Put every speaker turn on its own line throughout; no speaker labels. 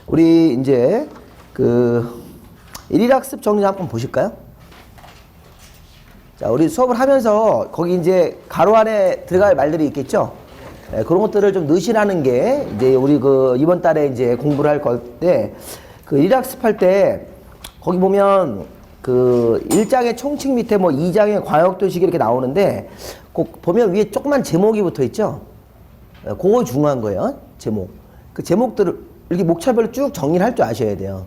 우리 이제 그 일일학습 정리 한번 보실까요? 자, 우리 수업을 하면서 거기 이제 가로 안에 들어갈 말들이 있겠죠? 네, 그런 것들을 좀 넣으시라는 게 이제 우리 그 이번 달에 이제 공부를 할 건데, 그 일일학습 할 때 거기 보면 그 1장의 총칙 밑에 뭐 2장의 광역도식이 이렇게 나오는데, 꼭 보면 위에 조그만 제목이 붙어 있죠? 그거 중요한 거예요. 제목. 그 제목들을 이렇게 목차별로 쭉 정리를 할 줄 아셔야 돼요.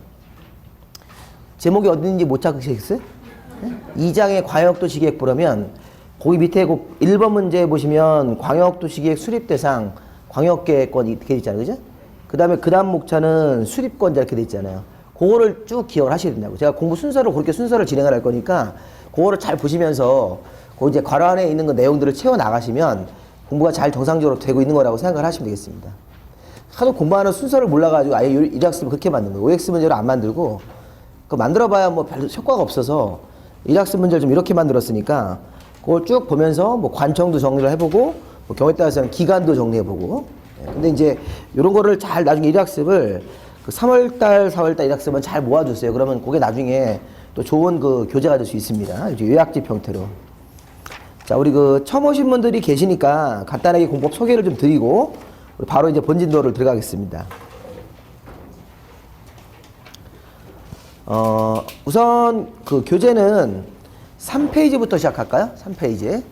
제목이 어딘지 못 찾으시겠어요? 2장의 광역도시계획 보려면 거기 밑에 1번 문제 보시면 광역도시계획 수립대상 광역계획권 이렇게 돼 있잖아요. 그죠? 그 다음에 그 다음 목차는 수립권자 이렇게 돼 있잖아요. 그거를 쭉 기억을 하셔야 된다고. 제가 공부 순서로 그렇게 순서를 진행을 할 거니까 그거를 잘 보시면서 그 이제 괄호 안에 있는 그 내용들을 채워 나가시면 공부가 잘 정상적으로 되고 있는 거라고 생각을 하시면 되겠습니다. 하도 공부하는 순서를 몰라가지고 아예 일학습을 그렇게 만든 거예요. OX 문제를 안 만들고 그 만들어봐야 뭐 별 효과가 없어서 일학습 문제를 좀 이렇게 만들었으니까 그걸 쭉 보면서 뭐 관청도 정리를 해보고 뭐 경우에 따라서는 기간도 정리해보고. 근데 이제 이런 거를 잘 나중에 일학습을 그 3월달, 4월달 일학습은 잘 모아주세요. 그러면 그게 나중에 또 좋은 그 교재가 될 수 있습니다. 이제 요약집 형태로. 자, 우리 그 처음 오신 분들이 계시니까 간단하게 공법 소개를 좀 드리고 바로 이제 본진도를 들어가겠습니다. 우선 그 교재는 3페이지부터 시작할까요? 3페이지.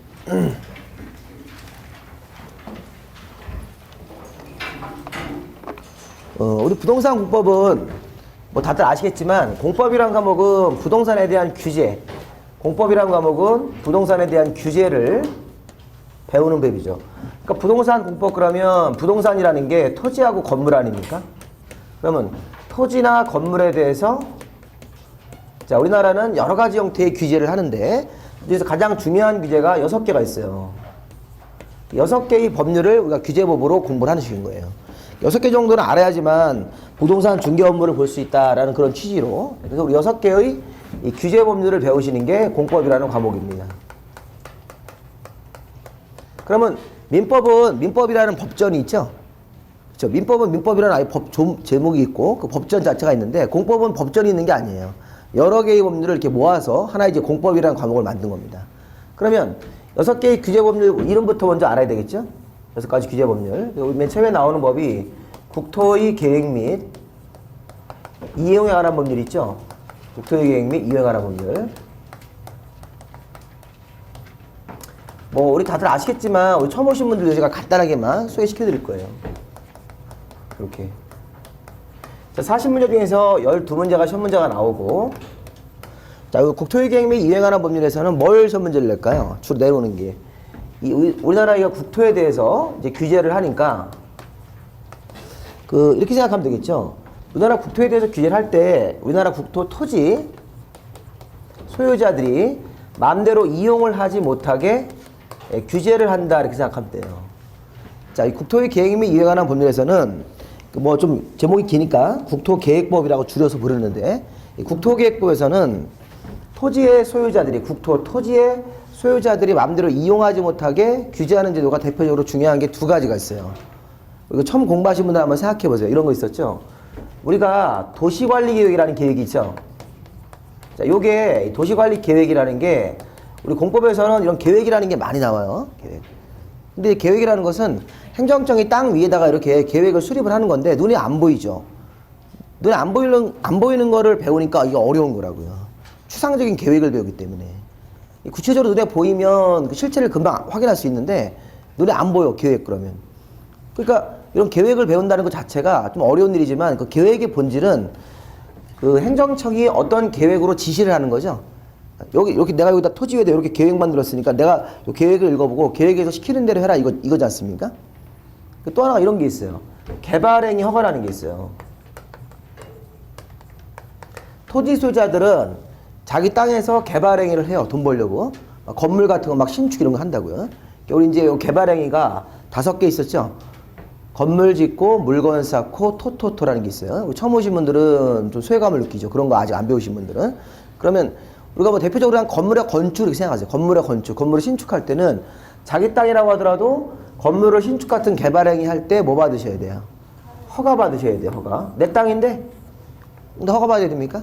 우리 부동산 공법은 뭐 다들 아시겠지만 공법이란 과목은 부동산에 대한 규제, 공법이란 과목은 부동산에 대한 규제를 배우는 법이죠. 그러니까 부동산 공법 그러면 부동산이라는 게 토지하고 건물 아닙니까? 그러면 토지나 건물에 대해서 자, 우리나라는 여러 가지 형태의 규제를 하는데 그래서 가장 중요한 규제가 6개가 있어요. 6개의 법률을 우리가 규제법으로 공부를 하는 식인 거예요. 6개 정도는 알아야지만 부동산 중개 업무를 볼 수 있다라는 그런 취지로 그래서 우리 6개의 이 규제 법률을 배우시는 게 공법이라는 과목입니다. 그러면 민법이라는 법전이 있죠? 그렇죠? 민법은 민법이라는 아예 제목이 있고 그 법전 자체가 있는데 공법은 법전이 있는 게 아니에요. 여러 개의 법률을 이렇게 모아서 하나의 이제 공법이라는 과목을 만든 겁니다. 그러면 6개의 규제 법률 이름부터 먼저 알아야 되겠죠? 6가지 규제 법률. 맨 처음에 나오는 법이 국토의 계획 및 이용에 관한 법률 있죠? 국토의 계획 및 이용에 관한 법률. 뭐 우리 다들 아시겠지만 우리 처음 오신 분들 제가 간단하게만 소개시켜 드릴 거예요. 이렇게. 자, 40문제 중에서 12문제가 시험문제가 나오고, 자, 국토의 계획 및 이용에 관한 법률에서는 뭘 시험문제를 낼까요? 주로 내려오는 게. 우리나라가 국토에 대해서 이제 규제를 하니까, 이렇게 생각하면 되겠죠? 우리나라 국토에 대해서 규제를 할 때, 우리나라 국토 토지 소유자들이 마음대로 이용을 하지 못하게 규제를 한다, 이렇게 생각하면 돼요. 자, 이 국토의 계획 및 이용에 관한 법률에서는 뭐 좀 제목이 기니까 국토계획법이라고 줄여서 부르는데 이 국토계획법에서는 토지의 소유자들이 마음대로 이용하지 못하게 규제하는 제도가 대표적으로 중요한 게 2가지가 있어요. 이거 처음 공부하신 분들 한번 생각해 보세요. 이런 거 있었죠? 우리가 도시관리계획이라는 계획이 있죠? 자, 요게 도시관리계획이라는 게 우리 공법에서는 이런 계획이라는 게 많이 나와요. 계획. 근데 계획이라는 것은 행정청이 땅 위에다가 이렇게 계획을 수립을 하는 건데 눈에 안 보이죠. 눈에 안 보이는 거를 배우니까 이게 어려운 거라고요. 추상적인 계획을 배우기 때문에. 구체적으로 눈에 보이면 그 실체를 금방 확인할 수 있는데 눈에 안 보여, 계획 그러면. 그러니까 이런 계획을 배운다는 것 자체가 좀 어려운 일이지만 그 계획의 본질은 그 행정청이 어떤 계획으로 지시를 하는 거죠. 이렇게 내가 여기다 토지 위에다 이렇게 계획 만들었으니까 내가 이 계획을 읽어보고 계획에서 시키는 대로 해라 이거지 않습니까? 또 하나가 이런 게 있어요. 개발행위 허가라는 게 있어요. 토지 소유자들은 자기 땅에서 개발행위를 해요. 돈 벌려고. 건물 같은 거 막 신축 이런 거 한다고요. 우리 이제 요 개발행위가 5개 있었죠. 건물 짓고 물건 쌓고 토토토라는 게 있어요. 처음 오신 분들은 좀 소외감을 느끼죠. 그런 거 아직 안 배우신 분들은. 그러면 우리가 뭐 대표적으로 한 건물의 건축 이렇게 생각하세요. 건물의 건축. 건물을 신축할 때는 자기 땅이라고 하더라도 건물을 신축 같은 개발행위 할 때 뭐 받으셔야 돼요? 허가 받으셔야 돼요. 허가. 내 땅인데 근데 허가 받아야 됩니까?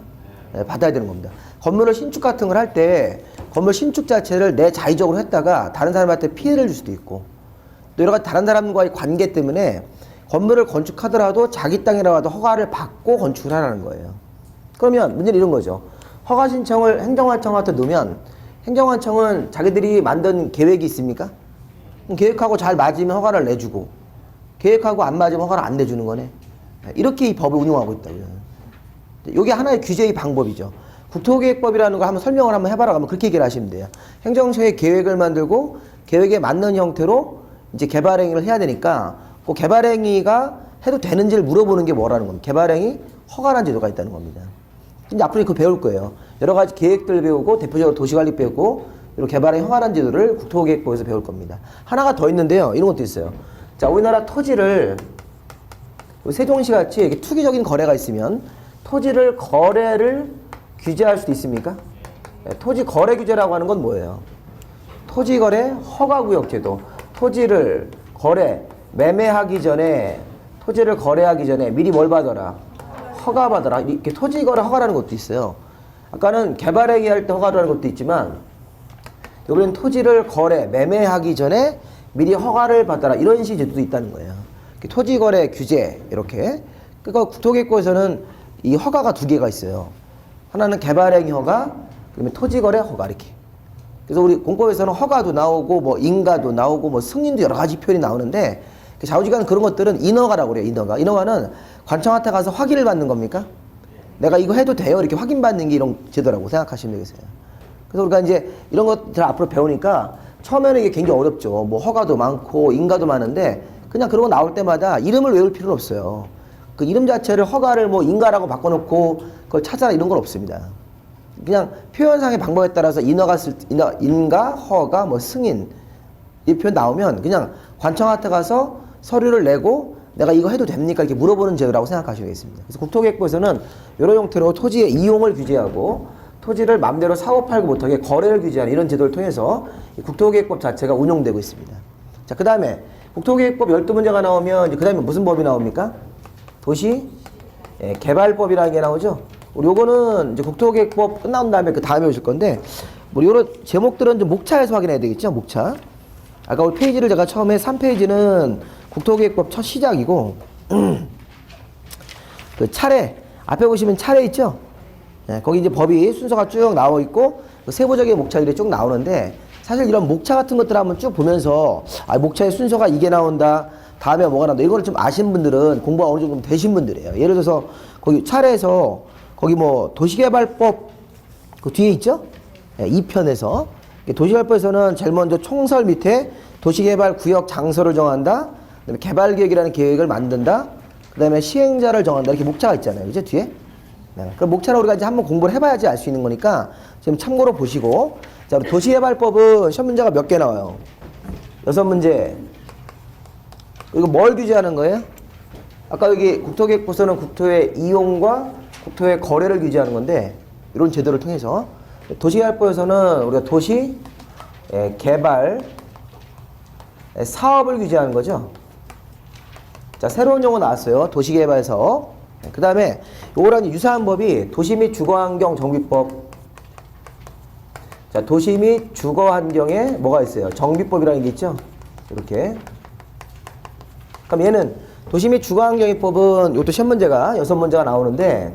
네, 받아야 되는 겁니다. 건물을 신축 같은 걸 할 때 건물 신축 자체를 내 자의적으로 했다가 다른 사람한테 피해를 줄 수도 있고 또 여러 가지 다른 사람과의 관계 때문에 건물을 건축하더라도 자기 땅이라도 허가를 받고 건축을 하라는 거예요. 그러면 문제는 이런 거죠. 허가 신청을 행정관청한테 놓으면 행정관청은 자기들이 만든 계획이 있습니까? 계획하고 잘 맞으면 허가를 내주고 계획하고 안 맞으면 허가를 안 내주는 거네. 이렇게 이 법을 운용하고 있다고요. 이게 하나의 규제의 방법이죠. 국토계획법이라는 거 한번 설명을 한번 해봐라 하면 그렇게 얘기를 하시면 돼요. 행정처의 계획을 만들고 계획에 맞는 형태로 이제 개발행위를 해야 되니까 그 개발행위가 해도 되는지를 물어보는 게 뭐라는 겁니다. 개발행위 허가라는 제도가 있다는 겁니다. 이제 앞으로 그거 배울 거예요. 여러 가지 계획들 배우고 대표적으로 도시관리 배우고 그리고 개발행위 허가라는 제도를 국토계획법에서 배울 겁니다. 하나가 더 있는데요. 이런 것도 있어요. 자, 우리나라 토지를 세종시 같이 이렇게 투기적인 거래가 있으면 토지를 거래를 규제할 수도 있습니까? 토지 거래 규제라고 하는 건 뭐예요? 토지 거래 허가구역 제도. 토지를 거래 매매하기 전에 토지를 거래하기 전에 미리 뭘 받아라? 허가 받아라. 이렇게 토지 거래 허가라는 것도 있어요. 아까는 개발행위 할 때 허가라는 것도 있지만 여기는 토지를 거래 매매하기 전에 미리 허가를 받아라. 이런 식의 제도도 있다는 거예요. 토지 거래 규제 이렇게. 그러니까 국토계획법에서는 이 허가가 두 개가 있어요. 하나는 개발행위 허가, 그다음에 토지 거래 허가 이렇게. 그래서 우리 공법에서는 허가도 나오고 뭐 인가도 나오고 뭐 승인도 여러 가지 표현이 나오는데 좌우지간 그런 것들은 인허가라고 그래요. 인허가. 인허가는 관청한테 가서 확인을 받는 겁니까? 내가 이거 해도 돼요? 이렇게 확인받는 게 이런 제도라고 생각하시면 되겠어요. 그래서 우리가 이제 이런 것들 앞으로 배우니까 처음에는 이게 굉장히 어렵죠. 뭐 허가도 많고 인가도 많은데 그냥 그런 거 나올 때마다 이름을 외울 필요는 없어요. 그 이름 자체를 허가를 뭐 인가라고 바꿔놓고 그걸 찾아라 이런 건 없습니다. 그냥 표현상의 방법에 따라서 인가, 허가, 뭐 승인 이 표현 나오면 그냥 관청한테 가서 서류를 내고 내가 이거 해도 됩니까? 이렇게 물어보는 제도라고 생각하시겠습니다. 그래서 국토계획부에서는 여러 형태로 토지의 이용을 규제하고 토지를 마음대로 사고 팔고 못하게 거래를 규제하는 이런 제도를 통해서 국토계획법 자체가 운용되고 있습니다. 자, 그 다음에 국토계획법 12문제가 나오면 그 다음에 무슨 법이 나옵니까? 도시 개발법이라는 게 나오죠. 우리 요거는 이제 국토계획법 끝나온 다음에 그 다음에 오실 건데 뭐 요런 제목들은 좀 목차에서 확인해야 되겠죠. 목차. 아까 우리 페이지를 제가 처음에 3페이지는 국토계획법 첫 시작이고 그 차례 앞에 보시면 차례 있죠. 네, 거기 이제 법이 순서가 쭉 나와 있고 그 세부적인 목차들이 쭉 나오는데 사실 이런 목차 같은 것들 한번 쭉 보면서 아 목차의 순서가 이게 나온다. 다음에 뭐가 나온다. 이거를 좀 아신 분들은 공부가 어느 정도 되신 분들이에요. 예를 들어서 거기 차례에서 거기 뭐 도시개발법 그 뒤에 있죠? 네, 2편에서 도시개발법에서는 제일 먼저 총설 밑에 도시개발 구역 장소를 정한다. 그다음에 개발계획이라는 계획을 만든다. 그다음에 시행자를 정한다. 이렇게 목차가 있잖아요. 그죠? 뒤에. 네. 그 목차를 우리가 이제 한번 공부를 해봐야지 알 수 있는 거니까 지금 참고로 보시고 자, 도시개발법은 시험 문제가 몇 개 나와요? 6문제. 이거 뭘 규제하는 거예요? 아까 여기 국토계획부서는 국토의 이용과 국토의 거래를 규제하는 건데 이런 제도를 통해서 도시개발법에서는 우리가 도시 개발 사업을 규제하는 거죠. 자, 새로운 용어 나왔어요. 도시개발 사업. 그 다음에 요거랑 유사한 법이 도시 및 주거환경 정비법. 자, 도시 및 주거환경에 뭐가 있어요? 정비법이라는 게 있죠. 이렇게. 그럼 얘는 도시 및 주거환경법은 이것도 시험 문제가 6문제가 나오는데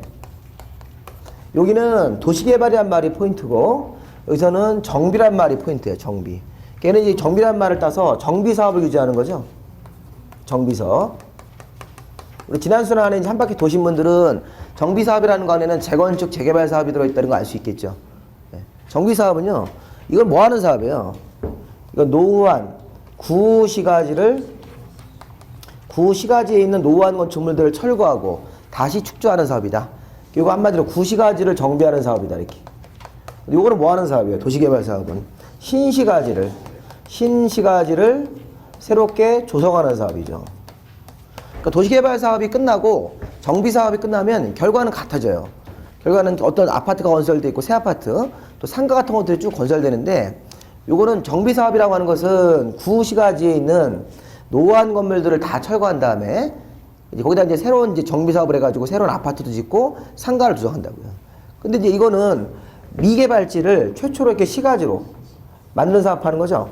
여기는 도시개발이란 말이 포인트고 여기서는 정비란 말이 포인트예요. 정비. 걔는 이 정비란 말을 따서 정비사업을 규제하는 거죠. 정비사업. 우리 지난 수련안에 이제 한 바퀴 도신 분들은 정비사업이라는 거 안에는 재건축, 재개발 사업이 들어있다는 거 알 수 있겠죠. 네. 정비사업은요, 이걸 뭐 하는 사업이에요? 이거 노후한 구시가지에 있는 노후한 건축물들을 철거하고 다시 축조하는 사업이다. 이거 한마디로 구시가지를 정비하는 사업이다. 이렇게. 이거는 뭐 하는 사업이에요? 도시개발 사업은. 신시가지를 새롭게 조성하는 사업이죠. 그러니까 도시개발 사업이 끝나고 정비 사업이 끝나면 결과는 같아져요. 결과는 어떤 아파트가 건설돼 있고 새 아파트, 또 상가 같은 것들이 쭉 건설되는데 요거는 정비 사업이라고 하는 것은 구시가지에 있는 노후한 건물들을 다 철거한 다음에 이제 거기다 이제 새로운 이제 정비 사업을 해가지고 새로운 아파트도 짓고 상가를 조성한다고요. 근데 이제 이거는 미개발지를 최초로 이렇게 시가지로 만드는 사업하는 거죠.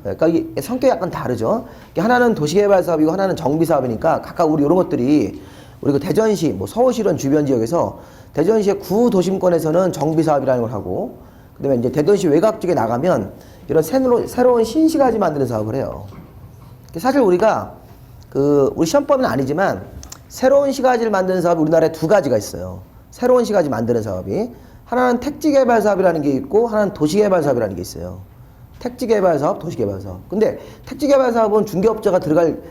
그러니까 이게 성격이 약간 다르죠. 하나는 도시개발 사업이고 하나는 정비 사업이니까 각각 우리 이런 것들이 우리 그 대전시, 뭐 서울시런 주변 지역에서 대전시의 구도심권에서는 정비 사업이라는 걸 하고, 그다음에 이제 대전시 외곽 쪽에 나가면 이런 새로운 신시가지 만드는 사업을 해요. 사실 우리가 우리 시험법은 아니지만 새로운 시가지를 만드는 사업이 우리나라에 두 가지가 있어요. 새로운 시가지 만드는 사업이 하나는 택지개발 사업이라는 게 있고 하나는 도시개발 사업이라는 게 있어요. 택지개발 사업, 도시개발 사업. 근데 택지개발 사업은 중개업자가 들어갈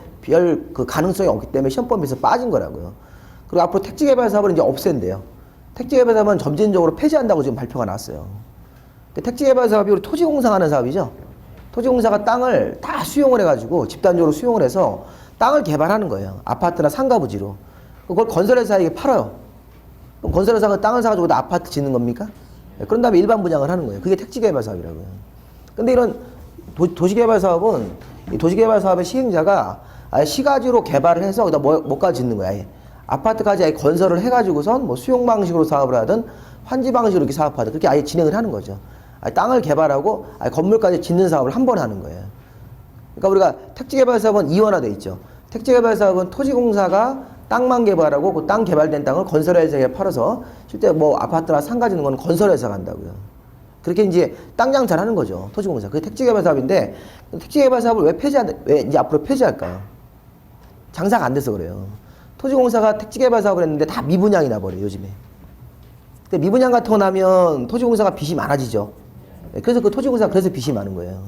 그 가능성이 없기 때문에 시험법에서 빠진 거라고요. 그리고 앞으로 택지개발 사업을 이제 없앤대요. 택지개발 사업은 점진적으로 폐지한다고 지금 발표가 나왔어요. 택지개발 사업이 우리 토지공사 하는 사업이죠. 토지공사가 땅을 다 수용을 해가지고 집단적으로 수용을 해서 땅을 개발하는 거예요. 아파트나 상가 부지로. 그걸 건설회사에게 팔아요. 그럼 건설회사가 땅을 사가지고 아파트 짓는 겁니까? 그런 다음에 일반 분양을 하는 거예요. 그게 택지개발 사업이라고요. 근데 이런 도시개발 사업은 이 도시개발 사업의 시행자가 아예 시가지로 개발을 해서 거기다 뭐까지 짓는 거야. 아예. 아파트까지 아예 건설을 해가지고선 뭐 수용 방식으로 사업을 하든 환지 방식으로 이렇게 사업하든 그렇게 아예 진행을 하는 거죠. 아예 땅을 개발하고 아예 건물까지 짓는 사업을 한 번에 하는 거예요. 그러니까 우리가 택지개발 사업은 이원화돼 있죠. 택지개발 사업은 토지공사가 땅만 개발하고 그 땅 개발된 땅을 건설회사에 팔아서 실제 뭐 아파트나 상가 짓는 건 건설회사가 한다고요. 그렇게 이제 땅 장사를 하는 거죠. 토지공사. 그게 택지개발 사업인데 택지개발 사업을 왜 이제 앞으로 폐지할까요? 장사가 안 돼서 그래요. 토지공사가 택지개발 사업을 했는데 다 미분양이 나버려요, 요즘에. 근데 미분양 같은 거 나면 토지공사가 빚이 많아지죠. 그래서 그 토지공사가 그래서 빚이 많은 거예요.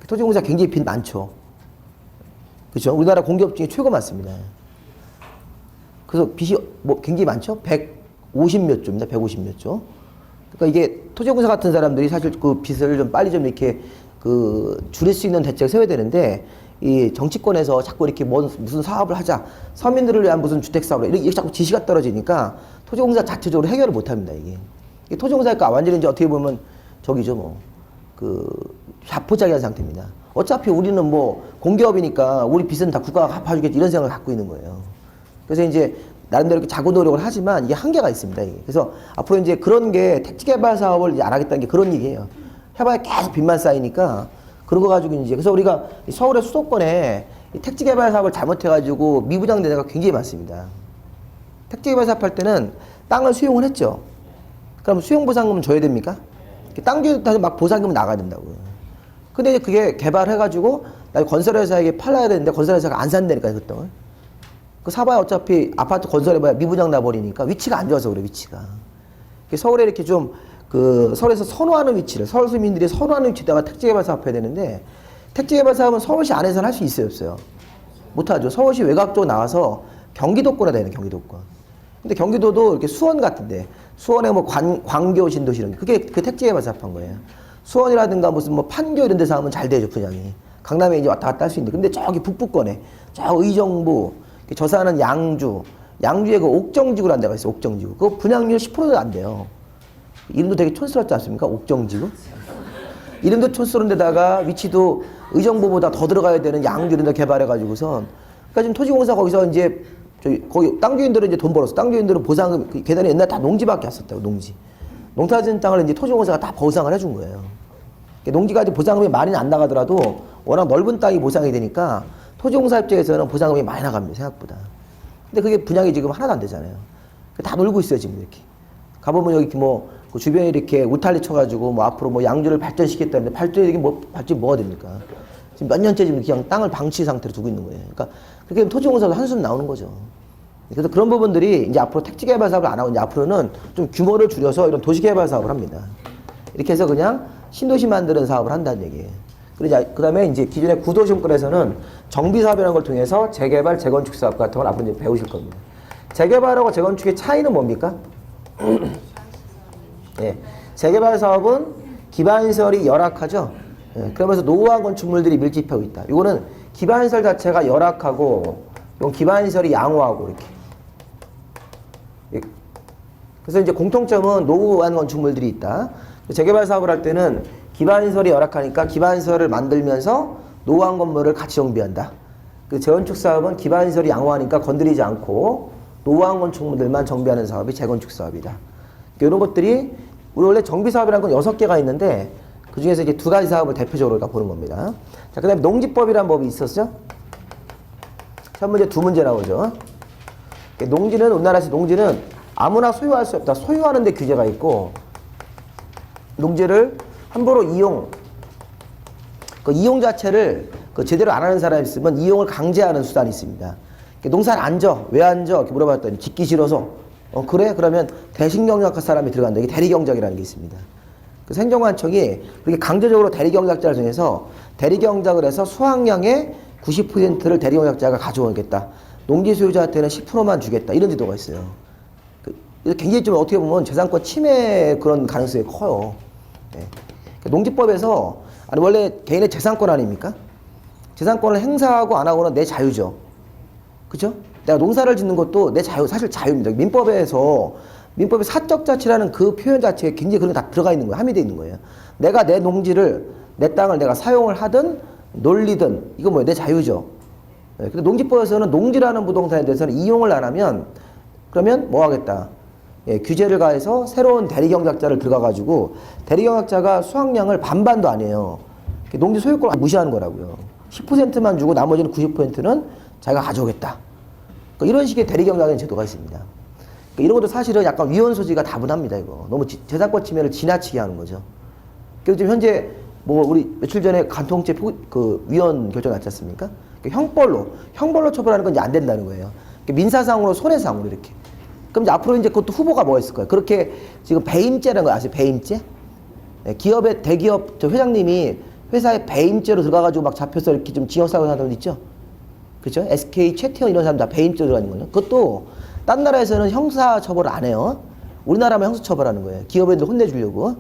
토지공사 굉장히 빚 많죠. 그렇죠? 우리나라 공기업 중에 최고 많습니다. 그래서 빚이 뭐 굉장히 많죠? 150몇 조입니다. 150몇 조. 그러니까 이게 토지공사 같은 사람들이 사실 그 빚을 좀 빨리 좀 이렇게 줄일 수 있는 대책을 세워야 되는데 이 정치권에서 자꾸 이렇게 무슨 사업을 하자, 서민들을 위한 무슨 주택 사업을 이렇게 자꾸 지시가 떨어지니까 토지공사 자체적으로 해결을 못 합니다, 이게. 토지공사가 완전히 이제 어떻게 보면 저기죠, 뭐. 자포자기한 상태입니다. 어차피 우리는 뭐 공기업이니까 우리 빚은 다 국가가 갚아주겠지 이런 생각을 갖고 있는 거예요. 그래서 이제 나름대로 이렇게 자구 노력을 하지만 이게 한계가 있습니다. 이게. 그래서 앞으로 이제 그런 게 택지개발 사업을 이제 안 하겠다는 게 그런 얘기예요. 해봐야 계속 빚만 쌓이니까 그런 거 가지고 이제 그래서 우리가 서울의 수도권에 택지개발 사업을 잘못해가지고 미분양된 데가 굉장히 많습니다. 택지개발 사업 할 때는 땅을 수용을 했죠. 그럼 수용보상금은 줘야 됩니까? 땅 주에도 막 보상금이 나가야 된다고요. 근데 이제 그게 개발해가지고 나중에 건설회사에게 팔아야 되는데 건설회사가 안 산다니까요, 그 땅을. 그 사봐야 어차피 아파트 건설해봐야 미분양 나버리니까 위치가 안 좋아서 그래, 위치가. 서울에 이렇게 좀 서울에서 선호하는 위치를, 서울 시민들이 선호하는 위치에다가 택지개발 사업 해야 되는데 택지개발 사업은 서울시 안에서는 할 수 있어요, 없어요? 못하죠. 서울시 외곽 쪽 나와서 경기도권에 되는 경기도권. 근데 경기도도 이렇게 수원 같은데 수원에 뭐 광교 신도시 이런 게 그게 그 택지개발 사업한 거예요. 수원이라든가 무슨 뭐 판교 이런 데서 하면 잘 되죠, 분양이. 강남에 이제 왔다 갔다 할 수 있는데 근데 저기 북부권에 저 의정부 저 사는 양주에 그 옥정지구라는 데가 있어요. 옥정지구. 그거 분양률 10%도 안 돼요. 이름도 되게 촌스럽지 않습니까? 옥정지구. 이름도 촌스러운 데다가 위치도 의정부보다 더 들어가야 되는 양주 이런 데 개발해가지고선 그러니까 지금 토지공사 거기서 이제 거기 땅 주인들은 이제 돈 벌었어. 땅 주인들은 보상금 계단에 옛날에 다 농지밖에 없었다고. 농사 지은 땅을 이제 토지공사가 다 보상을 해준 거예요. 농지가 이제 보상금이 많이 안 나가더라도 워낙 넓은 땅이 보상이 되니까 토지공사 입장에서는 보상금이 많이 나갑니다, 생각보다. 근데 그게 분양이 지금 하나도 안 되잖아요. 다 놀고 있어요, 지금 이렇게. 가보면 여기 뭐, 그 주변에 이렇게 우탈리 쳐가지고 뭐 앞으로 뭐 양주를 발전시켰다는데 발전이 발전이 뭐가 됩니까? 지금 몇 년째 지금 그냥 땅을 방치 상태로 두고 있는 거예요. 그러니까 그렇게 토지공사도 한숨 나오는 거죠. 그래서 그런 부분들이 이제 앞으로 택지개발 사업을 안 하고 이제 앞으로는 좀 규모를 줄여서 이런 도시개발 사업을 합니다. 이렇게 해서 그냥 신도시 만드는 사업을 한다는 얘기예요. 그 다음에 이제 기존의 구도심권에서는 정비사업이라는 걸 통해서 재개발, 재건축 사업 같은 걸 앞으로 이제 배우실 겁니다. 재개발하고 재건축의 차이는 뭡니까? 예, 재개발 사업은 기반시설이 열악하죠. 예, 그러면서 노후화 건축물들이 밀집하고 있다. 이거는 기반시설 자체가 열악하고, 이건 기반시설이 양호하고 이렇게. 예, 그래서 이제 공통점은 노후한 건축물들이 있다. 재개발 사업을 할 때는 기반시설이 열악하니까 기반시설을 만들면서 노후한 건물을 같이 정비한다. 그 재건축 사업은 기반시설이 양호하니까 건드리지 않고 노후한 건축물들만 정비하는 사업이 재건축 사업이다. 이런 것들이 우리 원래 정비 사업이라는 건 6개가 있는데 그 중에서 이제 2가지 사업을 대표적으로 우리가 보는 겁니다. 자, 그다음에 농지법이라는 법이 있었죠. 첫 문제, 2문제 나오죠. 농지는 우리나라에서 농지는 아무나 소유할 수 없다. 소유하는 데 규제가 있고 농지를 함부로 이용, 그 이용 자체를 그 제대로 안 하는 사람이 있으면 이용을 강제하는 수단이 있습니다. 농사를 안 져. 왜 안 져? 이렇게 물어봤더니 짓기 싫어서. 그래? 그러면 대신경작할 사람이 들어간다. 이게 대리경작이라는 게 있습니다. 그래서 행정관청이 그렇게 강제적으로 대리경작자를 정해서 대리경작을 해서 수확량의 90%를 대리경작자가 가져오겠다. 농지 소유자한테는 10%만 주겠다. 이런 제도가 있어요. 굉장히 좀 어떻게 보면 재산권 침해 그런 가능성이 커요. 네. 농지법에서 아니 원래 개인의 재산권 아닙니까? 재산권을 행사하고 안 하고는 내 자유죠. 그죠? 내가 농사를 짓는 것도 내 자유, 사실 자유입니다. 민법의 사적 자치라는 그 표현 자체에 굉장히 그런 게 다 들어가 있는 거예요. 함유되어 있는 거예요. 내가 내 농지를, 내 땅을 내가 사용을 하든 놀리든 이거 뭐예요? 내 자유죠. 네. 근데 농지법에서는 농지라는 부동산에 대해서는 이용을 안 하면 그러면 뭐 하겠다? 예, 규제를 가해서 새로운 대리경작자를 들어가가지고 대리경작자가 수확량을 반반도 안 해요. 농지 소유권을 무시하는 거라고요. 10%만 주고 나머지는 90%는 자기가 가져오겠다. 그러니까 이런 식의 대리경작의 제도가 있습니다. 그러니까 이런 것도 사실은 약간 위헌 소지가 다분합니다. 이거 너무 재산권 침해를 지나치게 하는 거죠. 그래서 지금 현재 뭐 우리 며칠 전에 간통죄 그 위헌 결정 났지 않습니까? 그러니까 형벌로 처벌하는 건 이제 안 된다는 거예요. 그러니까 민사상으로 손해상으로 이렇게. 그럼 이제 앞으로 이제 그것도 후보가 뭐가 있을 거예요? 그렇게 지금 배임죄라는 거 아세요? 배임죄? 네, 기업의 대기업 저 회장님이 회사에 배임죄로 들어가가지고 막 잡혀서 이렇게 좀 징역사고 하는 사람 있죠? 그렇죠? SK 최태원 이런 사람 다 배임죄로 들어가는 거예요. 그것도 딴 나라에서는 형사처벌을 안 해요. 우리나라만 형사처벌하는 거예요. 기업애들 혼내주려고.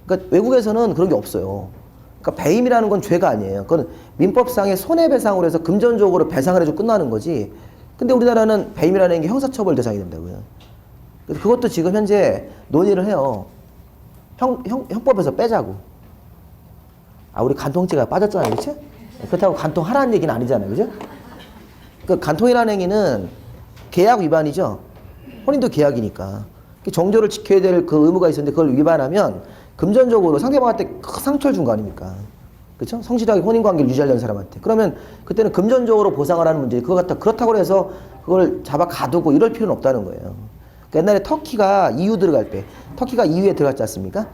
그러니까 외국에서는 그런 게 없어요. 그러니까 배임이라는 건 죄가 아니에요. 그건 민법상의 손해배상으로 해서 금전적으로 배상을 해주고 끝나는 거지. 근데 우리나라는 배임이라는 게 형사처벌 대상이 된다고요. 그것도 지금 현재 논의를 해요. 형법에서 빼자고. 아, 우리 간통죄가 빠졌잖아요. 그렇지? 그렇다고 간통하라는 얘기는 아니잖아요. 그죠? 그 간통이라는 행위는 계약 위반이죠. 혼인도 계약이니까. 정조를 지켜야 될 그 의무가 있었는데 그걸 위반하면 금전적으로 상대방한테 큰 상처를 준 거 아닙니까? 그렇죠? 성실하게 혼인관계를 유지하려는 사람한테. 그러면 그때는 금전적으로 보상을 하는 문제. 그거 갖다 그렇다고 해서 그걸 잡아 가두고 이럴 필요는 없다는 거예요. 그러니까 옛날에 터키가 EU 들어갈 때, 터키가 EU에 들어갔지 않습니까?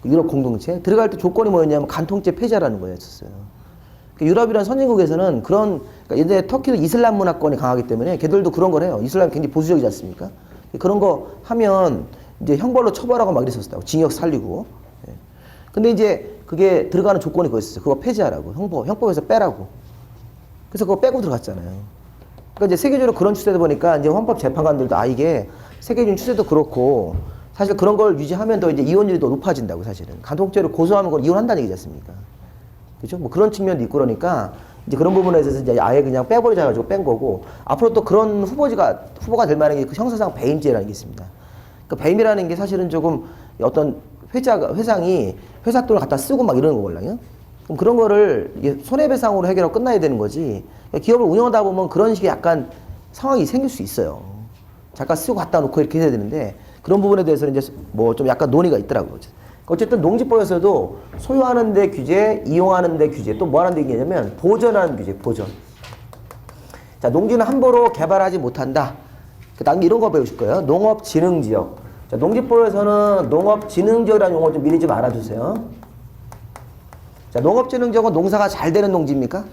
유럽 공동체 들어갈 때 조건이 뭐였냐면 간통죄 폐지하라는 거였었어요. 유럽이란 선진국에서는 그런, 그러니까 옛날에 터키도 이슬람 문화권이 강하기 때문에 걔들도 그런 걸 해요. 이슬람이 굉장히 보수적이지 않습니까? 그런 거 하면 이제 형벌로 처벌하고 막 이랬었다고. 징역 살리고. 예. 근데 이제 그게 들어가는 조건이 그거 있었어요. 그거 폐지하라고. 형법에서 빼라고. 그래서 그거 빼고 들어갔잖아요. 그러니까 이제 세계적으로 그런 추세다 보니까 이제 헌법재판관들도 아, 이게 세계적인 추세도 그렇고 사실 그런 걸 유지하면 더 이제 이혼율이 더 높아진다고 사실은. 간통죄를 고소하면 그걸 이혼한다는 얘기지 않습니까? 그죠? 뭐 그런 측면도 있고 그러니까 이제 그런 부분에 있어서 이제 아예 그냥 빼버리자 가지고 뺀 거고 앞으로 또 그런 후보가 될 만한 게 그 형사상 배임죄라는 게 있습니다. 그 배임이라는 게 사실은 조금 어떤 회장이 회사 돈을 갖다 쓰고 막 이러는 거거든요. 그럼 그런 거를 손해배상으로 해결하고 끝나야 되는 거지. 기업을 운영하다 보면 그런 식의 약간 상황이 생길 수 있어요. 잠깐 쓰고 갖다 놓고 이렇게 해야 되는데 그런 부분에 대해서는 이제 뭐 좀 약간 논의가 있더라고요. 어쨌든 농지법에서도 소유하는 데 규제, 이용하는 데 규제, 또 뭐 하는 데 얘기냐면 보전하는 규제, 보전. 자, 농지는 함부로 개발하지 못한다. 그 다음에 이런 거 배우실 거예요. 농업진흥지역. 자, 농지법에서는 농업진흥지역이라는 용어 좀 미리 좀 알아두세요. 자, 농업진흥지역은 농사가 잘 되는 농지입니까?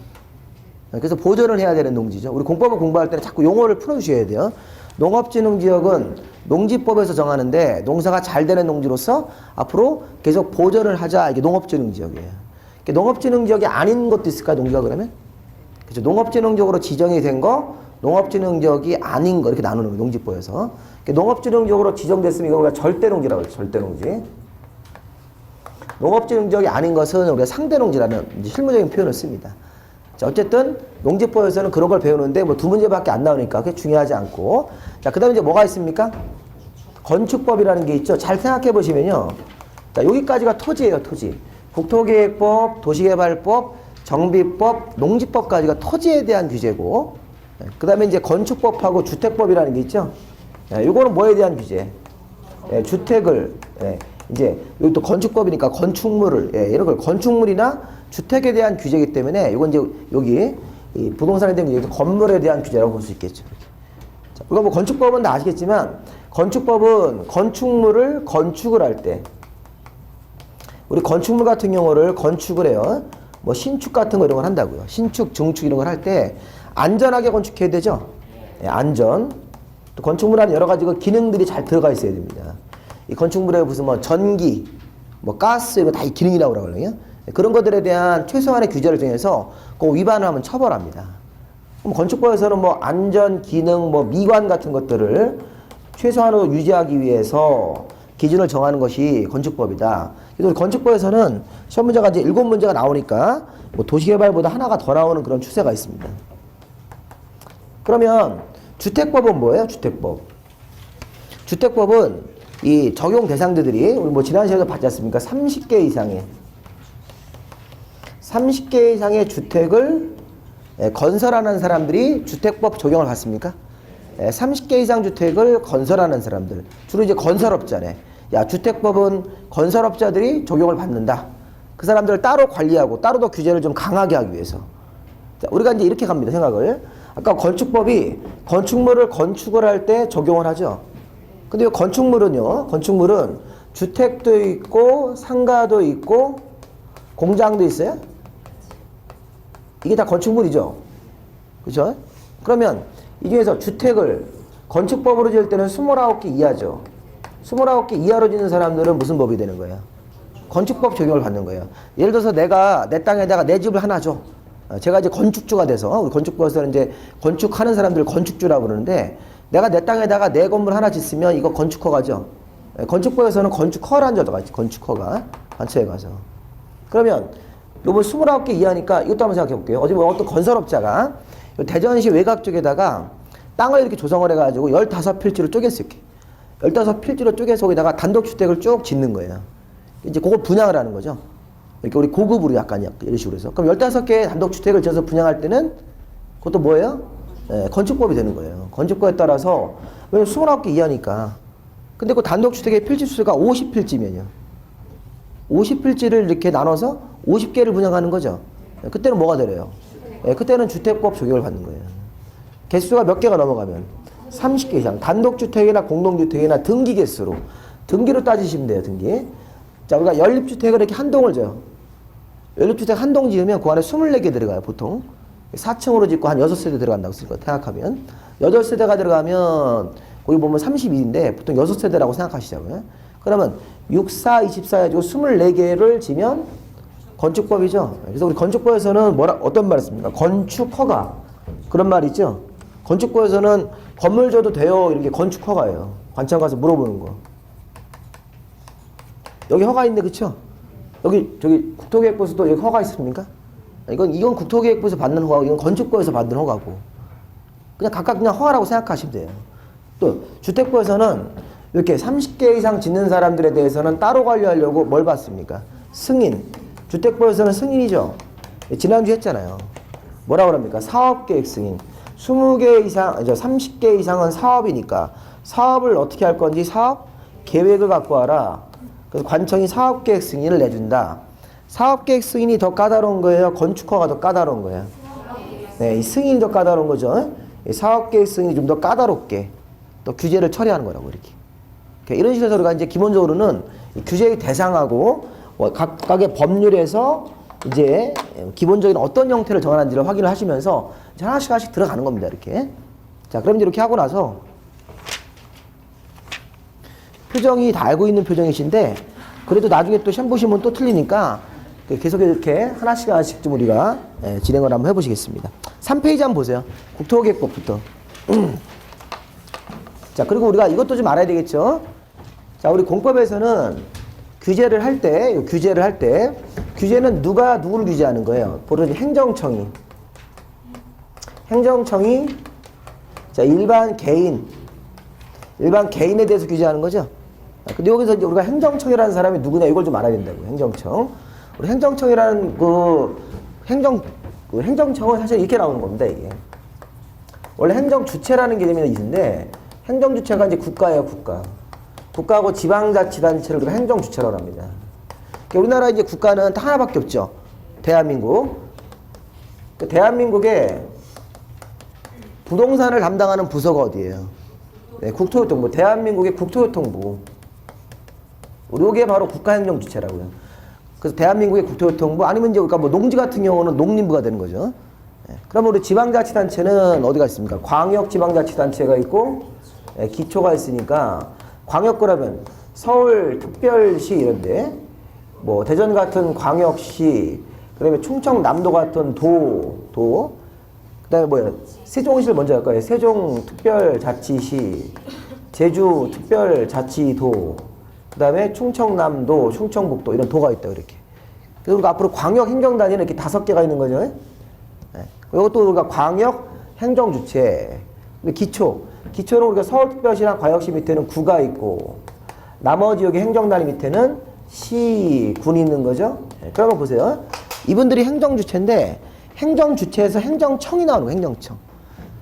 그래서 보전을 해야 되는 농지죠. 우리 공법을 공부할 때는 자꾸 용어를 풀어주셔야 돼요. 농업진흥지역은 농지법에서 정하는데 농사가 잘 되는 농지로서 앞으로 계속 보전을 하자. 이게 농업진흥지역이에요. 농업진흥지역이 아닌 것도 있을까요? 농지가 그러면? 그렇죠. 농업진흥지역으로 지정이 된 거, 농업진흥지역이 아닌 거 이렇게 나누는 거예요. 농지법에서. 농업진흥지역으로 지정됐으면 이거 우리가 절대농지라고 해요. 절대농지. 농업진흥지역이 아닌 것은 우리가 상대농지라는 실무적인 표현을 씁니다. 자, 어쨌든 농지법에서는 그런 걸 배우는데 뭐 2문제밖에 안 나오니까 그게 중요하지 않고. 자, 그다음에 이제 뭐가 있습니까? 건축법이라는 게 있죠. 잘 생각해 보시면요. 자, 여기까지가 토지예요, 토지. 국토계획법, 도시개발법, 정비법, 농지법까지가 토지에 대한 규제고, 그 다음에 이제 건축법하고 주택법이라는 게 있죠. 이거는 뭐에 대한 규제? 주택을, 이제 여기 또 건축법이니까 건축물을, 이런 걸 건축물이나 주택에 대한 규제이기 때문에 이건 이제 여기 이 부동산에 대한 규제, 건물에 대한 규제라고 볼 수 있겠죠. 자, 우리가 뭐 건축법은 다 아시겠지만 건축법은 건축물을 건축을 할 때, 우리 건축물 같은 경우를 건축을 해요. 뭐 신축 같은 거 이런 걸 한다고요. 신축, 증축 이런 걸 할 때 안전하게 건축해야 되죠. 안전. 또 건축물 안에 여러 가지 기능들이 잘 들어가 있어야 됩니다. 이 건축물에 무슨 뭐 전기, 뭐 가스 이거 다 이 기능이라고 그러거든요. 그런 것들에 대한 최소한의 규제를 정해서 그 위반을 하면 처벌합니다. 그럼 건축법에서는 뭐 안전, 기능, 뭐 미관 같은 것들을 최소한으로 유지하기 위해서 기준을 정하는 것이 건축법이다. 그래서 건축법에서는 시험 문제가 이제 7문제가 나오니까 뭐 도시개발보다 하나가 더 나오는 그런 추세가 있습니다. 그러면 주택법은 뭐예요? 주택법. 주택법은 이 적용 대상자들이 우리 뭐 지난 시간에도 봤지 않습니까? 30개 이상의 주택을 건설하는 사람들이 주택법 적용을 받습니까? 30개 이상 주택을 건설하는 사람들, 주로 이제 건설업자네. 야, 주택법은 건설업자들이 적용을 받는다. 그 사람들을 따로 관리하고 따로 더 규제를 좀 강하게 하기 위해서. 자, 우리가 이제 이렇게 갑니다, 생각을. 아까 건축법이 건축물을 건축을 할 때 적용을 하죠. 근데 이 건축물은 주택도 있고 상가도 있고 공장도 있어요. 이게 다 건축물이죠. 그죠? 그러면 이 중에서 주택을 건축법으로 지을 때는 29개 이하죠. 29개 이하로 짓는 사람들은 무슨 법이 되는 거예요? 건축법 적용을 받는 거예요. 예를 들어서 내가 내 땅에다가 내 집을 하나 줘. 제가 이제 건축주가 돼서, 우리 건축법에서는 이제 건축하는 사람들을 건축주라고 그러는데, 내가 내 땅에다가 내 건물 하나 짓으면 이거 건축허가죠. 건축법에서는 건축허라는 자도 같이 건축허가 관처에 가서. 그러면 요번 29개 이하니까 이것도 한번 생각해 볼게요. 어제 뭐 어떤 건설업자가 대전시 외곽 쪽에다가 땅을 이렇게 조성을 해가지고 15필지로 쪼갰어요. 이렇게. 15필지로 쪼개서 거기다가 단독주택을 쭉 짓는 거예요. 이제 그걸 분양을 하는 거죠. 이렇게 우리 고급으로 약간 이런 식으로 해서. 그럼 15개의 단독주택을 지어서 분양할 때는 그것도 뭐예요? 건축법이 되는 거예요. 건축법에 따라서, 왜냐면 29개 이하니까. 근데 그 단독주택의 필지 수가 50필지면요. 50필지를 이렇게 나눠서 50개를 분양하는 거죠. 그때는 뭐가 되래요? 그때는 주택법 적용을 받는 거예요. 개수가 몇 개가 넘어가면 30개 이상. 단독주택이나 공동주택이나 등기 개수로. 등기로 따지시면 돼요, 등기. 자, 우리가 연립주택을 이렇게 한 동을 져요. 연립주택 한 동 지으면 그 안에 24개 들어가요, 보통. 4층으로 짓고 한 6세대 들어간다고 생각하면. 8세대가 들어가면, 거기 보면 32인데, 보통 6세대라고 생각하시자고요. 그러면 6, 4, 24 해가지고 24개를 지면 건축법이죠. 그래서 우리 건축법에서는 어떤 말을 씁니까? 건축허가. 그런 말이 있죠. 건축법에서는 건물 줘도 돼요. 이런 게 건축허가예요. 관청 가서 물어보는 거. 여기 허가 있는데, 그쵸? 저기 국토계획부에서도 여기 허가 있습니까? 이건 국토계획부에서 받는 허가고, 이건 건축부에서 받는 허가고. 그냥 각각 그냥 허가라고 생각하시면 돼요. 또, 주택부에서는 이렇게 30개 이상 짓는 사람들에 대해서는 따로 관리하려고 뭘 받습니까? 승인. 주택부에서는 승인이죠. 지난주에 했잖아요. 뭐라고 그럽니까? 사업계획 승인. 20개 이상, 30개 이상은 사업이니까 사업을 어떻게 할 건지 사업 계획을 갖고 와라. 그래서 관청이 사업계획 승인을 내준다. 사업계획 승인이 더 까다로운 거예요? 건축허가 더 까다로운 거예요? 네, 이 승인이 더 까다로운 거죠. 이 사업계획 승인이 좀 더 까다롭게 또 규제를 처리하는 거라고, 이렇게. 이런 식으로 해서 우리가 이제 기본적으로는 이 규제의 대상하고 각각의 법률에서 이제 기본적인 어떤 형태를 정하는지를 확인을 하시면서 이제 하나씩 들어가는 겁니다, 이렇게. 자, 그럼 이제 이렇게 하고 나서 표정이 다 알고 있는 표정이신데, 그래도 나중에 또 시험 보시면 또 틀리니까 계속 이렇게 하나씩 좀 우리가 진행을 한번 해보시겠습니다. 3페이지 한번 보세요. 국토계획법부터. 자, 그리고 우리가 이것도 좀 알아야 되겠죠. 자, 우리 공법에서는 규제를 할 때, 규제는 누가 누구를 규제하는 거예요? 보통 행정청이. 자, 일반 개인에 대해서 규제하는 거죠. 근데 여기서 이제 우리가 행정청이라는 사람이 누구냐, 이걸 좀 알아야 된다고요. 행정청. 우리 행정청이라는 행정청은 사실 이렇게 나오는 겁니다, 이게. 원래 행정주체라는 개념이 있는데, 행정주체가 이제 국가예요, 국가. 국가하고 지방자치단체를 우리가 행정주체라고 합니다. 우리나라 이제 국가는 딱 하나밖에 없죠. 대한민국. 대한민국에 부동산을 담당하는 부서가 어디예요? 네, 국토교통부. 대한민국의 국토교통부. 요게 바로 국가행정주체라고요. 그래서 대한민국의 국토교통부 아니면 이제 뭐 농지 같은 경우는 농림부가 되는 거죠. 네. 그럼 우리 지방자치단체는 어디가 있습니까? 광역지방자치단체가 있고 기초가 있으니까 광역구라면 서울특별시 이런데 뭐 대전 같은 광역시 그다음에 충청남도 같은 도 그다음에 뭐야 세종시를 먼저 할까요? 세종특별자치시 제주특별자치도 그다음에 충청남도 충청북도 이런 도가 있다 이렇게. 그리고 앞으로 광역행정단위는 이렇게 5개가 있는 거죠. 네. 이것도 우리가 광역행정주체 기초는 우리가 서울특별시랑 광역시 밑에는 구가 있고 나머지 여기 행정단위 밑에는 시, 군이 있는 거죠. 네, 그러면 보세요. 이분들이 행정주체인데 행정주체에서 행정청이 나오는 거예요. 행정청.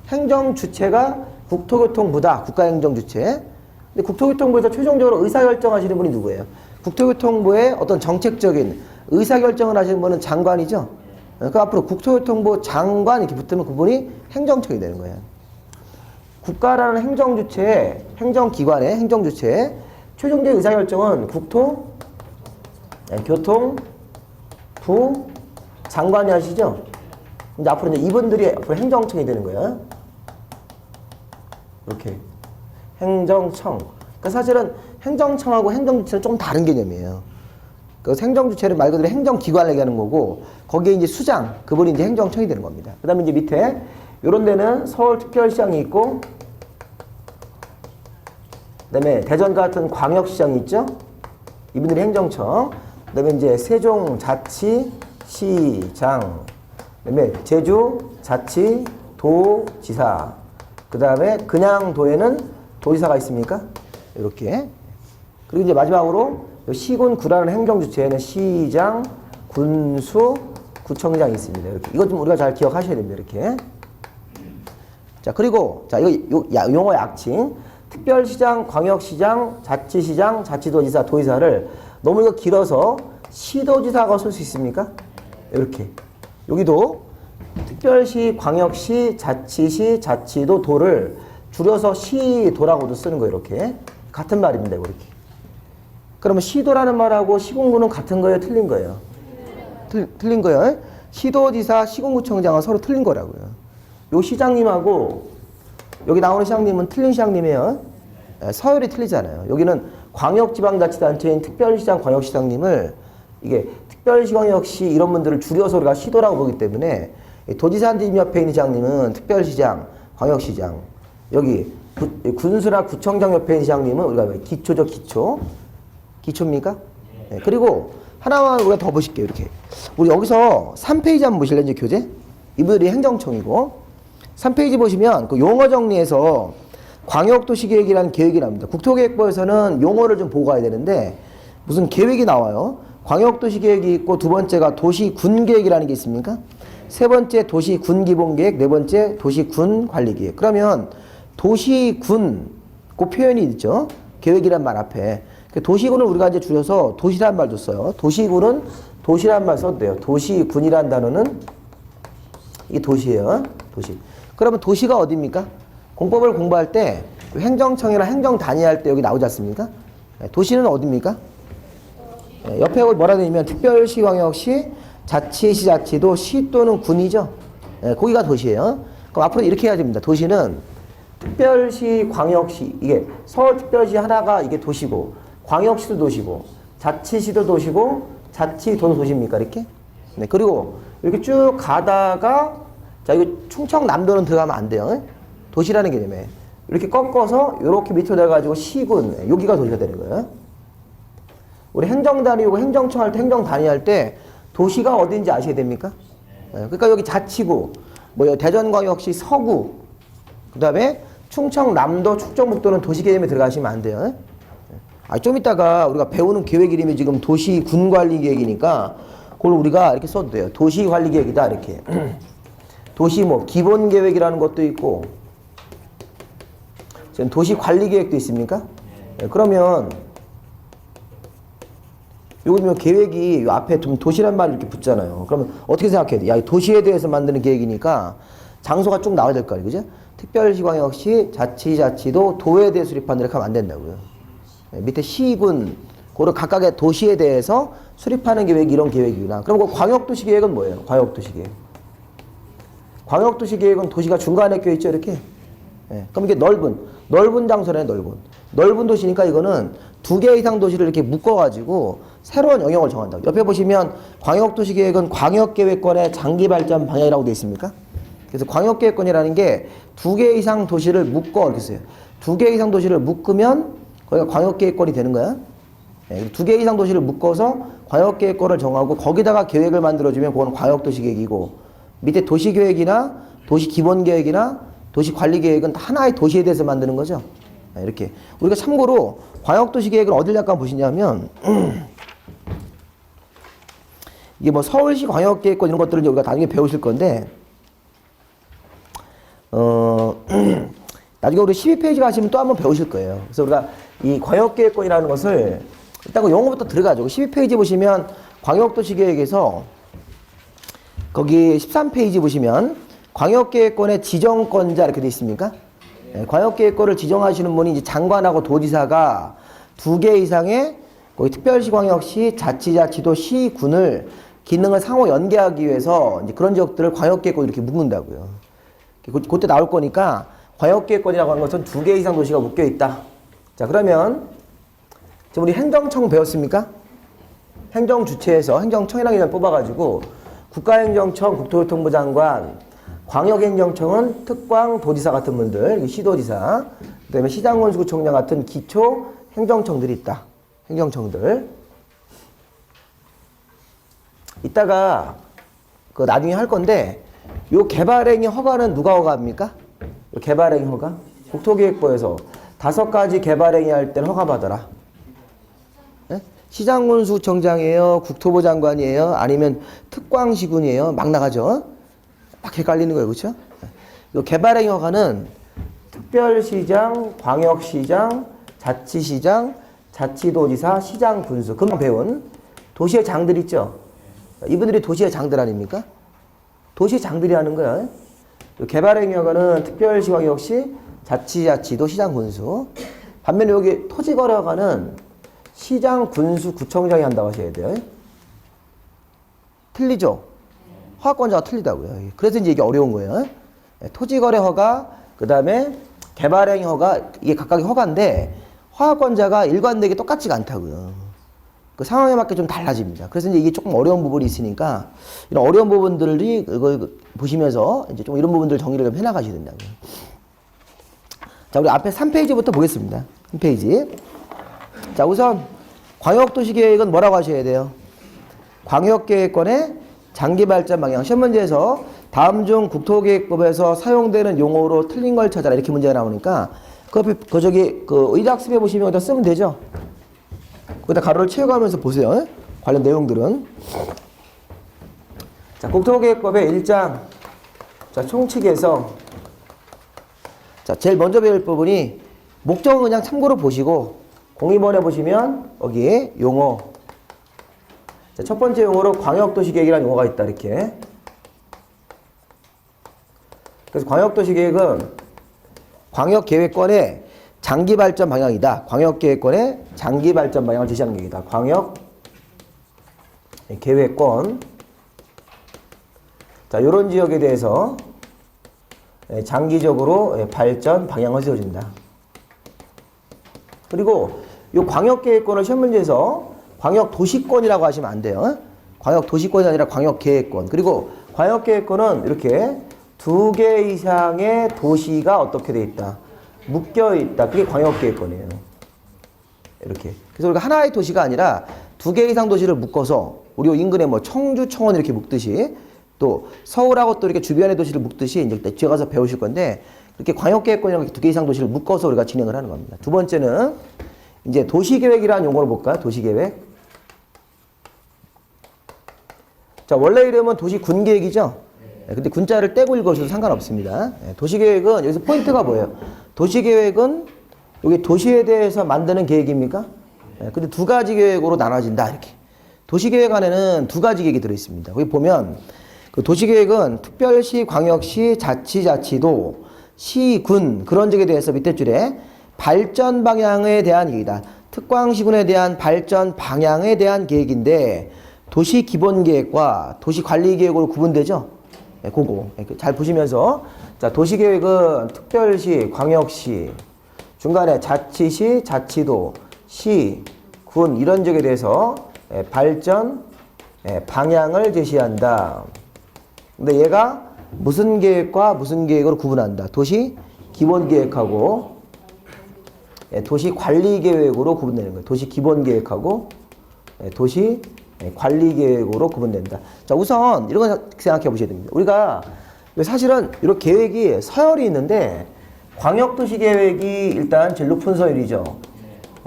행정주체가 국토교통부다. 국가행정주체. 근데 국토교통부에서 최종적으로 의사결정하시는 분이 누구예요? 국토교통부의 어떤 정책적인 의사결정을 하시는 분은 장관이죠. 그 앞으로 국토교통부 장관 이렇게 붙으면 그분이 행정청이 되는 거예요. 국가라는 행정주체의 행정기관의 행정주체의 최종적인 의사결정은 교통부 장관이 하시죠. 이제 앞으로 이제 이분들이 앞으로 행정청이 되는 거예요. 이렇게 행정청. 그러니까 사실은 행정청하고 행정주체는 조금 다른 개념이에요. 그래서 행정주체는 말 그대로 행정기관을 얘기하는 거고 거기에 이제 수장 그분이 이제 행정청이 되는 겁니다. 그다음에 이제 밑에 이런 데는 서울특별시장이 있고 그다음에 대전 같은 광역시장이 있죠. 이분들이 행정청. 그다음에 이제 세종자치시장. 그다음에 제주자치도지사. 그다음에 그냥 도에는 도지사가 있습니까? 이렇게. 그리고 이제 마지막으로 시군 구라는 행정주체에는 시장, 군수, 구청장이 있습니다. 이렇게. 이것 좀 우리가 잘 기억하셔야 됩니다. 이렇게. 자, 그리고 자, 이거 용어 약칭. 특별시장, 광역시장, 자치시장, 자치도지사, 도지사를 너무 이거 길어서 시도지사가 쓸 수 있습니까? 이렇게. 여기도 특별시, 광역시, 자치시, 자치도, 도를 줄여서 시도라고도 쓰는 거예요. 이렇게. 같은 말입니다. 이렇게. 그러면 시도라는 말하고 시군구는 같은 거예요? 틀린 거예요? 틀린 거예요. 시도지사, 시군구청장은 서로 틀린 거라고요. 요 시장님하고 여기 나오는 시장님은 틀린 시장님이에요. 서열이 틀리잖아요. 여기는 광역지방자치단체인 특별시장, 광역시장님을 이게 특별시, 광역시 이런 분들을 줄여서 우리가 시도라고 보기 때문에 도지사님 옆에 있는 시장님은 특별시장, 광역시장. 여기 군수나 구청장 옆에 있는 시장님은 우리가 기초죠, 기초. 기초입니까? 네. 그리고 하나만 우리가 더 보실게요. 이렇게. 우리 여기서 3페이지 한번 보실래요? 이제 교재? 이분들이 행정청이고 3페이지 보시면 그 용어 정리에서 광역도시계획이라는 계획이 나옵니다. 국토계획부에서는 용어를 좀 보고 가야 되는데 무슨 계획이 나와요. 광역도시계획이 있고 두 번째가 도시군계획이라는 게 있습니까? 세 번째 도시군기본계획, 네 번째 도시군관리계획. 그러면 도시군 그 표현이 있죠. 계획이란 말 앞에. 도시군을 우리가 이제 줄여서 도시란 말도 써요. 도시군은 도시란 말 써도 돼요. 도시군이란 단어는 이게 도시예요. 도시. 그러면 도시가 어디입니까? 공법을 공부할 때 행정청이나 행정단위 할 때 여기 나오지 않습니까? 도시는 어디입니까? 옆에 뭐라 되냐면 특별시, 광역시, 자치시, 자치도, 시 또는 군이죠. 거기가 도시예요. 그럼 앞으로 이렇게 해야 됩니다. 도시는 특별시, 광역시 이게 서울특별시 하나가 이게 도시고 광역시도 도시고 자치시도 도시고 자치도도 도시입니까? 이렇게? 네. 그리고 이렇게 쭉 가다가 자 이거 충청남도는 들어가면 안 돼요. 도시라는 개념에 이렇게 꺾어서 이렇게 밑으로 내려가지고 시군 여기가 도시가 되는 거예요. 우리 행정단위고 행정청 할 때 행정단위 할 때 도시가 어딘지 아셔야 됩니까? 그러니까 여기 자치구 뭐 대전광역시 서구 그 다음에 충청남도 충청북도는 도시 개념에 들어가시면 안 돼요. 좀 이따가 우리가 배우는 계획 이름이 지금 도시군관리계획이니까 그걸 우리가 이렇게 써도 돼요. 도시관리계획이다 이렇게. 도시 뭐 기본계획이라는 것도 있고 지금 도시관리계획도 있습니까? 네, 그러면 요거 계획이 요 앞에 좀 도시란 말이 이렇게 붙잖아요. 그러면 어떻게 생각해야 돼? 야, 도시에 대해서 만드는 계획이니까 장소가 쭉 나와야 될 거 아니에요, 그죠? 특별시광역시, 자치도, 도에 대해 수립한다 이렇게 하면 안 된다고요. 네, 밑에 시군, 그런 각각의 도시에 대해서 수립하는 계획이 이런 계획이구나. 그럼 그 광역도시계획은 뭐예요? 광역도시계획. 광역도시계획은 도시가 중간에 껴있죠, 이렇게. 네, 그럼 이게 넓은 장소네, 넓은 도시니까 이거는 2개 이상 도시를 이렇게 묶어가지고 새로운 영역을 정한다. 옆에 보시면 광역도시계획은 광역계획권의 장기발전 방향이라고 되어 있습니까? 그래서 광역계획권이라는 게 2개 이상 도시를 묶어, 이렇게 써요. 2개 이상 도시를 묶으면 거기가 광역계획권이 되는 거야. 네, 2개 이상 도시를 묶어서 광역계획권을 정하고 거기다가 계획을 만들어주면 그건 광역도시계획이고 밑에 도시계획이나 도시기본계획이나 도시관리계획은 하나의 도시에 대해서 만드는 거죠. 네, 이렇게. 우리가 참고로 광역도시계획을 어딜 약간 보시냐면 이게 뭐 서울시 광역계획권 이런 것들은 우리가 나중에 배우실 건데 나중에 우리 12페이지 가시면 또 한번 배우실 거예요. 그래서 우리가 이 광역계획권이라는 것을 일단 그 용어부터 들어가죠. 12페이지 보시면 광역도시계획에서 거기 13페이지 보시면 광역계획권의 지정권자 이렇게 돼 있습니까? 네, 광역계획권을 지정하시는 분이 이제 장관하고 도지사가 2개 이상의 거기 특별시광역시, 자치도, 시군을 기능을 상호 연계하기 위해서 이제 그런 지역들을 광역계획권 이렇게 묶는다고요. 그때 나올 거니까 광역계획권이라고 하는 것은 2개 이상 도시가 묶여 있다. 자, 그러면 지금 우리 행정청 배웠습니까? 행정주체에서 행정청이라는 개념을 뽑아가지고 국가행정청, 국토교통부 장관, 광역행정청은 특광, 도지사 같은 분들, 시도지사, 그 다음에 시장군수구청장 같은 기초 행정청들이 있다. 행정청들. 이따가 그 나중에 할 건데 요 개발행위 허가는 누가 허가합니까? 요 개발행위 허가? 국토기획부에서 5가지 개발행위 할 때는 허가받아라. 네? 시장군수청장이에요? 국토부 장관이에요? 아니면 특광시군이에요? 막 나가죠? 막 헷갈리는 거예요. 그렇죠? 요 개발행위 허가는 특별시장, 광역시장, 자치시장, 자치도지사, 시장군수 금방 배운 도시의 장들 있죠? 이분들이 도시의 장들 아닙니까? 도시의 장들이 하는 거야. 요 개발행위 허가는 특별시, 광역시, 자치도, 시장군수. 반면에 여기 토지거래 허가는 시장, 군수, 구청장이 한다고 하셔야 돼요. 틀리죠? 허가권자가 틀리다고요. 그래서 이제 이게 어려운 거예요. 토지거래 허가, 그 다음에 개발행위 허가, 이게 각각의 허가인데 허가권자가 일관되게 똑같지가 않다고요. 그 상황에 맞게 좀 달라집니다. 그래서 이제 이게 조금 어려운 부분이 있으니까 이런 어려운 부분들이 이거 보시면서 이제 좀 이런 부분들 정리를 좀 해나가셔야 된다고요. 자, 우리 앞에 3페이지부터 보겠습니다. 3페이지. 자, 우선 광역도시계획은 뭐라고 하셔야 돼요? 광역계획권의 장기발전 방향. 시험 문제에서 다음 중 국토계획법에서 사용되는 용어로 틀린 걸 찾아라 이렇게 문제가 나오니까 그 저기 그 의학습에 보시면 여기다 쓰면 되죠. 거기다 가로를 채워가면서 보세요. 관련 내용들은. 자, 국토계획법의 1장. 자, 총칙에서. 자, 제일 먼저 배울 부분이 목적은 그냥 참고로 보시고, 공의번에 보시면, 여기 용어. 자, 첫 번째 용어로 광역도시계획이라는 용어가 있다, 이렇게. 그래서 광역도시계획은 광역계획권의 장기발전 방향이다. 광역계획권의 장기발전 방향을 제시하는 계획이다. 광역계획권. 자, 요런 지역에 대해서 장기적으로 발전 방향을 세워준다. 그리고 요 광역계획권을 시험 문제에서 광역도시권이라고 하시면 안 돼요. 광역도시권이 아니라 광역계획권. 그리고 광역계획권은 이렇게 2개 이상의 도시가 어떻게 돼 있다. 묶여있다. 그게 광역계획권이에요. 이렇게. 그래서 우리가 하나의 도시가 아니라 2개 이상 도시를 묶어서 우리 인근에 뭐 청주, 청원 이렇게 묶듯이 또 서울하고 또 이렇게 주변의 도시를 묶듯이 이제 뒤에 가서 배우실 건데 그렇게 광역계획권이랑 2개 이상 도시를 묶어서 우리가 진행을 하는 겁니다. 두 번째는 이제 도시계획이라는 용어를 볼까요? 도시계획. 자, 원래 이름은 도시군계획이죠? 네, 근데 군자를 떼고 읽어주셔도 상관없습니다. 네, 도시계획은, 여기서 포인트가 뭐예요? 도시계획은 여기 도시에 대해서 만드는 계획입니까? 네, 근데 두 가지 계획으로 나눠진다, 이렇게. 도시계획 안에는 두 가지 계획이 들어있습니다. 거기 보면, 그 도시계획은 특별시, 광역시, 자치도, 시, 군, 그런 적에 대해서 밑에 줄에 발전 방향에 대한 계획이다. 특광시군에 대한 발전 방향에 대한 계획인데, 도시 기본계획과 도시 관리계획으로 구분되죠? 네, 그거. 잘 보시면서. 자, 도시계획은 특별시, 광역시, 중간에 자치시, 자치도, 시, 군, 이런 적에 대해서 발전 방향을 제시한다. 근데 얘가 무슨 계획과 무슨 계획으로 구분한다. 도시 기본계획하고 도시 관리계획으로 구분되는 거예요. 도시 기본계획하고 도시 관리계획으로 구분된다. 자, 우선 이런 거 생각해 보셔야 됩니다. 우리가 사실은 이렇게 계획이 서열이 있는데 광역도시계획이 일단 제일 높은 서열이죠.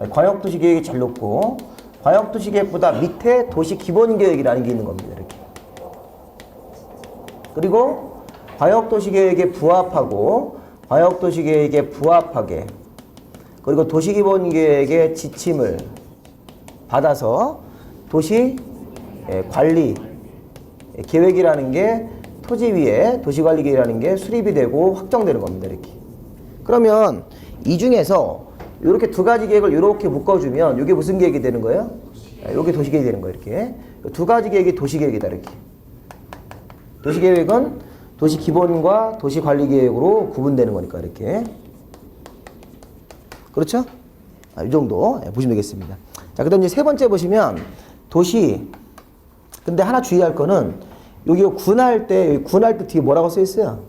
광역도시계획이 제일 높고 광역도시계획보다 밑에 도시기본계획이라는 게 있는 겁니다. 이렇게. 그리고 광역도시계획에 부합하고 광역도시계획에 부합하게 그리고 도시기본계획의 지침을 받아서 도시 관리 계획이라는 게 토지 위에 도시관리계획이라는 게 수립이 되고 확정되는 겁니다. 이렇게. 그러면 이 중에서 이렇게 두 가지 계획을 이렇게 묶어주면 이게 무슨 계획이 되는 거예요? 이게 도시계획이 되는 거예요. 이렇게. 두 가지 계획이 도시계획이다. 이렇게. 도시계획은 도시기본과 도시관리계획으로 구분되는 거니까 이렇게. 그렇죠? 이 정도 보시면 되겠습니다. 자, 그 다음 이제 세 번째 보시면 도시. 근데 하나 주의할 거는 여기 군할 때 뒤에 뭐라고 써 있어요?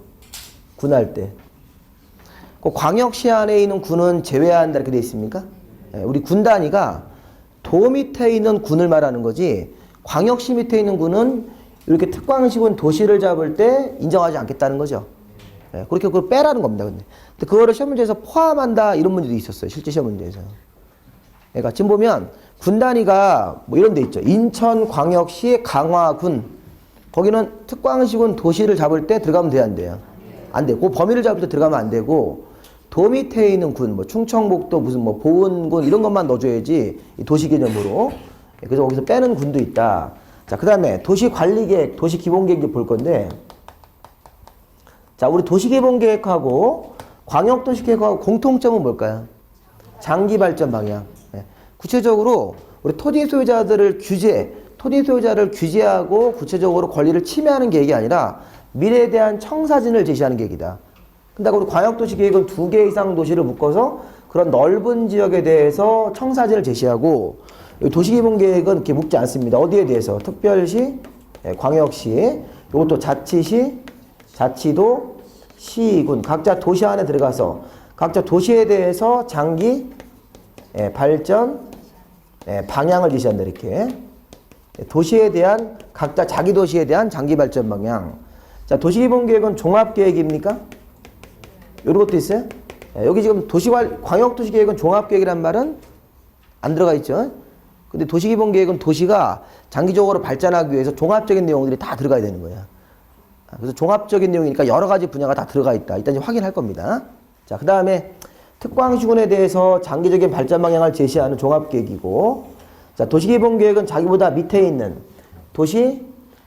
군할 때. 그 광역시 안에 있는 군은 제외한다 이렇게 돼 있습니까? 우리 군 단위가 도 밑에 있는 군을 말하는 거지 광역시 밑에 있는 군은 이렇게 특광시군 도시를 잡을 때 인정하지 않겠다는 거죠. 그렇게 그걸 빼라는 겁니다. 근데 그거를 시험 문제에서 포함한다 이런 문제도 있었어요. 실제 시험 문제에서. 그러니까 지금 보면 군 단위가 뭐 이런 데 있죠. 인천광역시 강화군. 거기는 특광시군 도시를 잡을 때 들어가면 돼요, 안 돼요? 안 돼요. 그 범위를 잡을 때 들어가면 안 되고 도 밑에 있는 군, 뭐 충청북도 무슨 뭐 보은군 이런 것만 넣어줘야지 도시 개념으로. 그래서 거기서 빼는 군도 있다. 자, 그 다음에 도시관리계획, 도시기본계획 볼 건데, 자, 우리 도시기본계획하고 광역도시계획하고 공통점은 뭘까요? 장기발전 방향. 구체적으로 우리 토지 소유자를 규제하고 구체적으로 권리를 침해하는 계획이 아니라 미래에 대한 청사진을 제시하는 계획이다. 근데 우리 광역도시계획은 2개 이상 도시를 묶어서 그런 넓은 지역에 대해서 청사진을 제시하고 도시기본계획은 이렇게 묶지 않습니다. 어디에 대해서? 특별시, 광역시, 이것도 자치시, 자치도, 시군 각자 도시 안에 들어가서 각자 도시에 대해서 장기 발전 방향을 제시한다. 이렇게 도시에 대한 각자 자기 도시에 대한 장기 발전 방향. 자, 도시기본계획은 종합계획입니까? 이런 것도 있어요. 여기 지금 광역도시계획은 종합계획이란 말은 안 들어가 있죠. 근데 도시기본계획은 도시가 장기적으로 발전하기 위해서 종합적인 내용들이 다 들어가야 되는 거야. 그래서 종합적인 내용이니까 여러 가지 분야가 다 들어가 있다. 일단 확인할 겁니다. 자, 그 다음에 특광시군에 대해서 장기적인 발전 방향을 제시하는 종합계획이고, 자, 도시기본계획은 자기보다 밑에 있는 도시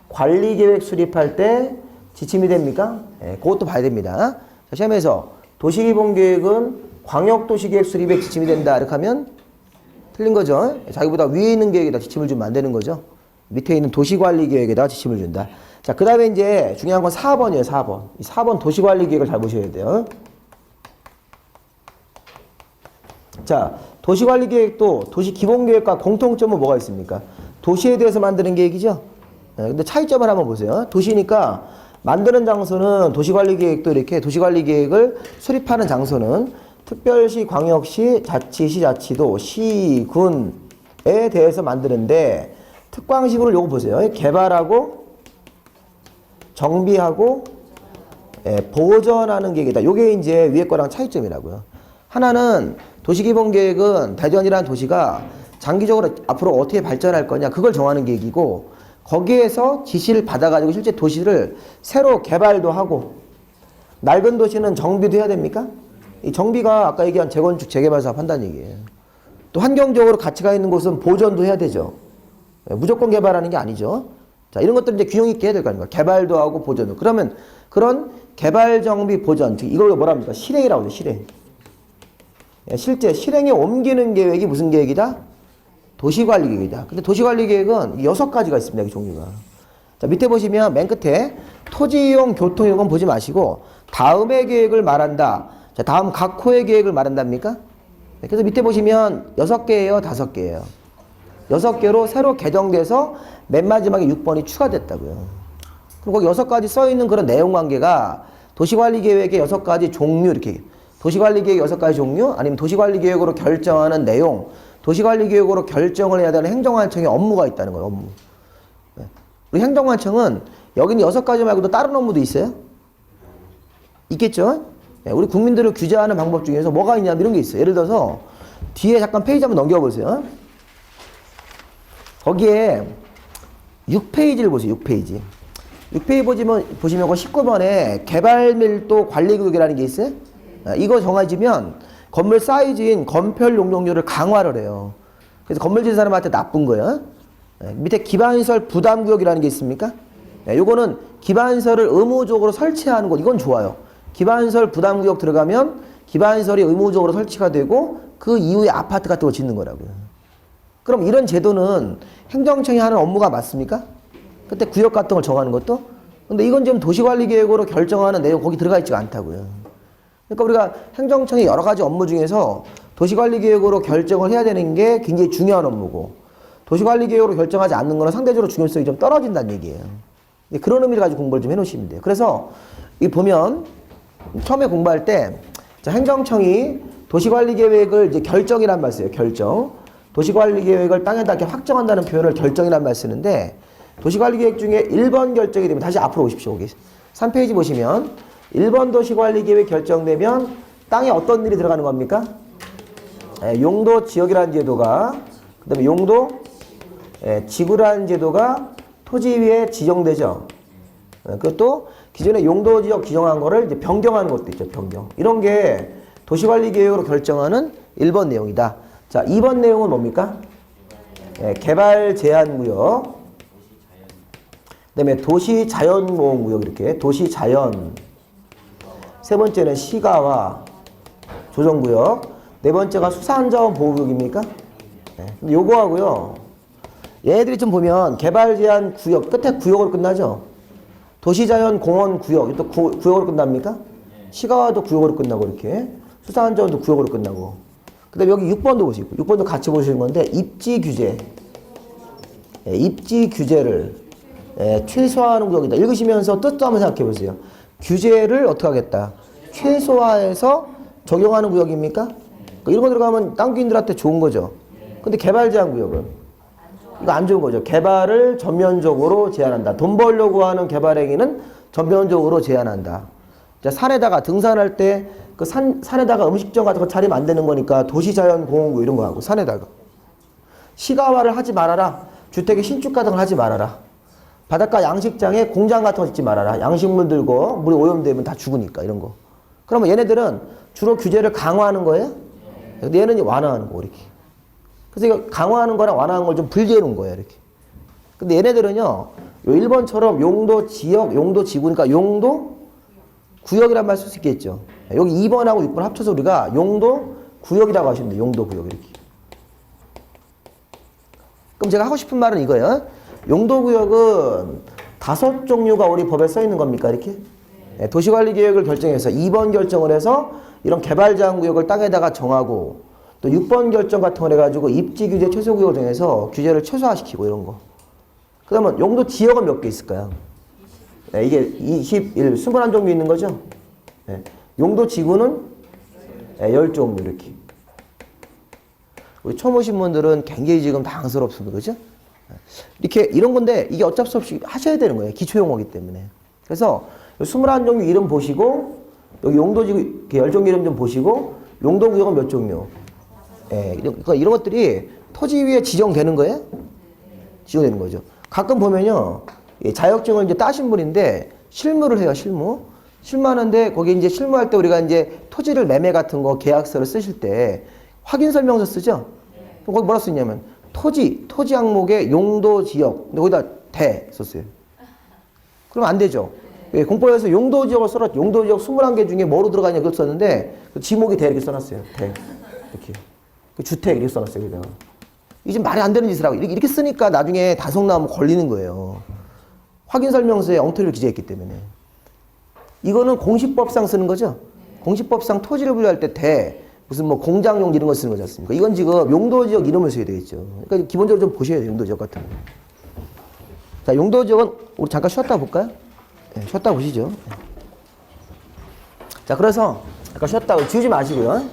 관리계획 수립할 때 지침이 됩니까? 그것도 봐야 됩니다. 자, 시험에서 도시기본계획은 광역도시계획 수립에 지침이 된다. 이렇게 하면 틀린 거죠. 자기보다 위에 있는 계획에다 지침을 주면 안 되는 거죠. 밑에 있는 도시관리계획에다 지침을 준다. 자, 그 다음에 이제 중요한 건 4번이에요, 4번. 이 4번 도시관리계획을 잘 보셔야 돼요. 자, 도시관리계획도 도시기본계획과 공통점은 뭐가 있습니까? 도시에 대해서 만드는 계획이죠. 근데 차이점을 한번 보세요. 도시니까 만드는 장소는 도시관리계획도 이렇게 도시관리계획을 수립하는 장소는 특별시, 광역시, 자치시, 자치도, 시, 군에 대해서 만드는데 특광식으로 요거 보세요. 개발하고 정비하고 보전하는 계획이다. 요게 이제 위에 거랑 차이점이라고요. 하나는 도시기본계획은 대전이라는 도시가 장기적으로 앞으로 어떻게 발전할 거냐 그걸 정하는 계획이고 거기에서 지시를 받아가지고 실제 도시를 새로 개발도 하고, 낡은 도시는 정비도 해야 됩니까? 이 정비가 아까 얘기한 재건축, 재개발 사업 한다는 얘기예요. 또 환경적으로 가치가 있는 곳은 보존도 해야 되죠. 무조건 개발하는 게 아니죠. 자, 이런 것들 이제 균형 있게 해야 될 거 아닙니까? 개발도 하고 보존도. 그러면 그런 개발, 정비, 보존, 즉 이걸 뭐라 합니까? 실행이라고 하죠, 실행. 실제 실행에 옮기는 계획이 무슨 계획이다? 도시관리 계획이다. 근데 도시관리 계획은 6가지가 있습니다, 이 종류가. 자, 밑에 보시면 맨 끝에 토지이용, 교통이용은 보지 마시고 다음의 계획을 말한다. 자, 다음 각 호의 계획을 말한답니까? 그래서 밑에 보시면 6개예요, 5개예요. 6개로 새로 개정돼서 맨 마지막에 6번이 추가됐다고요. 그리고 거기 6가지 써있는 그런 내용 관계가 도시관리계획의 6가지 종류, 이렇게 도시관리계획 6가지 종류, 아니면 도시관리계획으로 결정하는 내용, 도시관리계획으로 결정을 해야 되는 행정관청의 업무가 있다는 거예요, 업무. 우리 행정관청은 여기는 6가지 말고도 다른 업무도 있어요? 있겠죠? 우리 국민들을 규제하는 방법 중에서 뭐가 있냐면 이런 게 있어요. 예를 들어서 뒤에 잠깐 페이지 한번 넘겨보세요. 거기에 6페이지를 보세요. 6페이지. 6페이지 보시면 19번에 개발밀도 관리구역이라는 게 있어요. 이거 정해지면 건물 사이즈인 건폐율 용적률을 강화를 해요. 그래서 건물 짓는 사람한테 나쁜 거예요. 밑에 기반시설 부담구역이라는 게 있습니까? 요거는 기반시설을 의무적으로 설치하는 것, 이건 좋아요. 기반시설 부담구역 들어가면 기반시설이 의무적으로 설치가 되고 그 이후에 아파트 같은 거 짓는 거라고요. 그럼 이런 제도는 행정청이 하는 업무가 맞습니까? 그때 구역 같은 걸 정하는 것도? 근데 이건 지금 도시관리계획으로 결정하는 내용 거기 들어가 있지가 않다고요. 그러니까 우리가 행정청의 여러 가지 업무 중에서 도시관리계획으로 결정을 해야 되는 게 굉장히 중요한 업무고, 도시관리계획으로 결정하지 않는 거는 상대적으로 중요성이 좀 떨어진다는 얘기예요. 그런 의미를 가지고 공부를 좀 해놓으시면 돼요. 그래서 이 보면 처음에 공부할 때 행정청이 도시관리계획을 이제 결정이란 말 써요. 결정. 도시관리계획을 땅에다 이렇게 확정한다는 표현을 결정이란 말 쓰는데, 도시관리계획 중에 1번 결정이 되면 다시 앞으로 오십시오. 여기 3페이지 보시면 1번 도시관리계획 결정되면 땅에 어떤 일이 들어가는 겁니까? 용도 지역이라는 제도가, 그 다음에 용도 지구라는 제도가 토지 위에 지정되죠. 그것도 기존에 용도 지역 지정한 거를 이제 변경하는 것도 있죠. 변경. 이런 게 도시관리계획으로 결정하는 1번 내용이다. 자, 2번 내용은 뭡니까? 개발 제한구역. 그 다음에 도시자연보호구역, 이렇게. 도시자연. 세 번째는 시가와 조정구역. 네 번째가 수산자원보호구역입니까? 근데 요거 하고요. 얘네들이 좀 보면 개발 제한 구역, 끝에 구역으로 끝나죠? 도시자연 공원구역, 이것도 구역으로 끝납니까? 시가와도 구역으로 끝나고, 이렇게. 수산자원도 구역으로 끝나고. 그 다음에 여기 6번도 보시고, 6번도 같이 보시는 건데, 입지 규제. 입지 규제를 최소화하는 구역이다. 읽으시면서 뜻도 한번 생각해 보세요. 규제를 어떻게 하겠다? 최소화해서 적용하는 구역입니까? 이런 거 들어가면 땅 주인들한테 좋은 거죠. 근데 개발 제한 구역은? 이거 안 좋은 거죠. 개발을 전면적으로 제한한다. 돈 벌려고 하는 개발 행위는 전면적으로 제한한다. 자, 산에다가 등산할 때 그 산에다가 음식점 같은 거 차리면 안 되는 거니까 도시자연공원구 이런 거 하고, 산에다가. 시가화를 하지 말아라. 주택에 신축 같은 걸 하지 말아라. 바닷가 양식장에 공장 같은 거 짓지 말아라. 양식물 들고 물이 오염되면 다 죽으니까, 이런 거. 그러면 얘네들은 주로 규제를 강화하는 거예요? 근데 얘는 완화하는 거, 이렇게. 그래서 이거 강화하는 거랑 완화하는 걸 좀 분리해 놓은 거예요, 이렇게. 근데 얘네들은요, 요 1번처럼 용도 지역, 용도 지구니까 용도 구역이란 말 쓸 수 있겠죠. 여기 2번하고 6번 합쳐서 우리가 용도 구역이라고 하시면 돼요. 용도 구역, 이렇게. 그럼 제가 하고 싶은 말은 이거예요. 용도 구역은 5종류가 우리 법에 써 있는 겁니까, 이렇게? 도시관리계획을 결정해서 2번 결정을 해서 이런 개발제한구역을 땅에다가 정하고, 또 6번 결정 같은 걸 해가지고 입지규제 최소구역을 정해서 규제를 최소화시키고, 이런 거. 그 다음에 용도 지역은 몇 개 있을까요? 이게 21, 21종류 있는 거죠? 용도 지구는 10종류, 이렇게. 우리 처음 오신 분들은 굉장히 지금 당황스럽습니다. 그죠? 이렇게, 이런 건데, 이게 어쩔 수 없이 하셔야 되는 거예요. 기초용어이기 때문에. 그래서 21종류 이름 보시고, 여기 용도지구 10종류 이름 좀 보시고, 용도구역은 몇 종류? 그러니까 이런 것들이 토지 위에 지정되는 거예요? 지정되는 거죠. 가끔 보면요. 이 자격증을 이제 따신 분인데 실무를 해요, 실무. 실무하는데 거기 이제 실무할 때 우리가 이제 토지를 매매 같은 거 계약서를 쓰실 때 확인 설명서 쓰죠? 그럼 거기 뭐라 쓰냐면 토지 항목의 용도 지역. 근데 거기다 대 썼어요. 그럼 안 되죠. 예, 공법에서 용도 지역을 써놨 용도 지역 21개 중에 뭐로 들어가냐 그걸 썼는데 그 지목이 대 이렇게 써놨어요. 대. 이렇게. 그 주택 이렇게 써놨어요. 여기다가. 이게 말이 안 되는 짓을 하고 이렇게 쓰니까 나중에 단속 나오면 걸리는 거예요. 확인 설명서에 엉터리를 기재했기 때문에. 이거는 공시법상 쓰는 거죠. 공시법상 토지를 분류할 때 대, 무슨 뭐 공장용 이런 거 쓰는 거지 않습니까? 이건 지금 용도지역 이름을 써야 되겠죠. 그러니까 기본적으로 좀 보셔야 돼요. 용도지역 같은 거. 자, 용도지역은 우리 잠깐 쉬었다 볼까요? 네, 쉬었다 보시죠. 자, 그래서 잠깐 쉬었다 지우지 마시고요.